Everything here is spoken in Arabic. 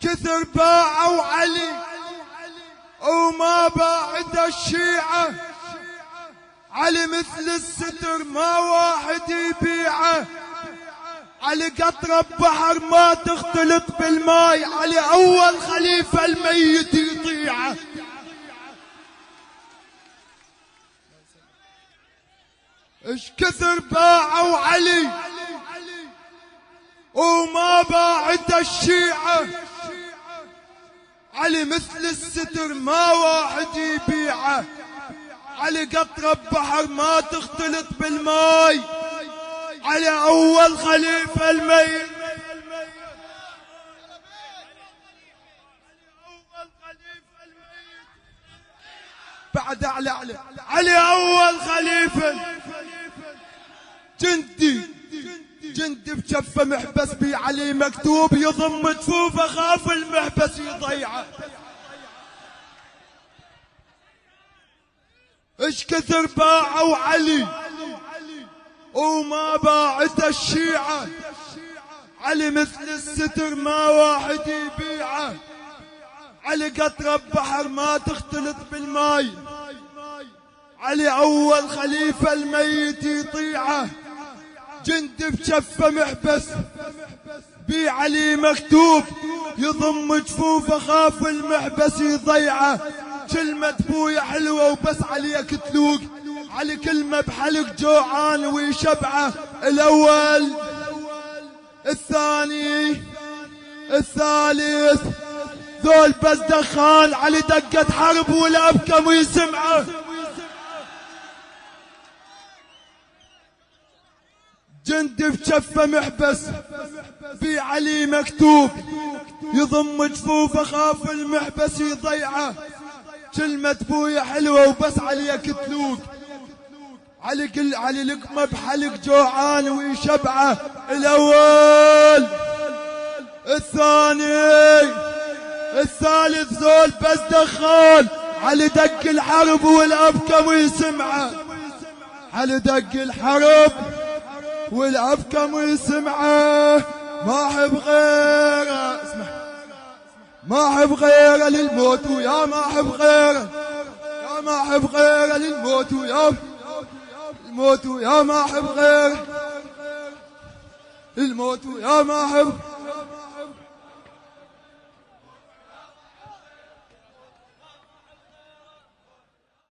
كثر باعوا علي وما بعد الشيعة، علي مثل الستر ما واحد يبيعه، علي قطرة بحر ما تختلط بالماي، علي أول خليفة الميت يطيعه. اش كثر باعوا علي وما بعد الشيعة، علي مثل الستر ما واحد يبيعه، علي قطرة بحر ما تختلط بالماي، علي أول خليفة الميت. بعد علي أول خليفة. جندي بشفه محبس بي علي مكتوب، يضم جفوفه خاف المحبس يضيعه. اش كثر باعوا علي وما باعت الشيعة، علي مثل الستر ما واحد يبيعه، علي قطرة بحر ما تختلط بالماي، علي أول خليفة الميت يطيعه. جندي بشفه محبس بي علي مكتوب، يضم جفوفه خاف المحبس يضيعه. كلمة بويا حلوة وبس عليك تلوق، علي كلمة بحلق جوعان ويشبعه. الأول الثاني الثالث ذول بس دخان، علي دقة حرب والأبكم ويسمعه. جندي بشفه محبس في علي مكتوب، يضم جفوفه خاف المحبس يضيعه. كلمة بويا حلوة وبس عليك تلوق، علي لقمة بحلق جوعان ويشبعه. الأول الثاني الثالث ذول بس دخان، علي دق الحرب والأبكم ويسمعه. علي دق الحرب والأبكم ويسمعه. ما أحب غيره، اسمع، ما أحب غيره للموت ويا ما أحب غيره، يا ما أحب غيره للموت ويا الموت ويا ما أحب غيره، الموت ويا ما أحب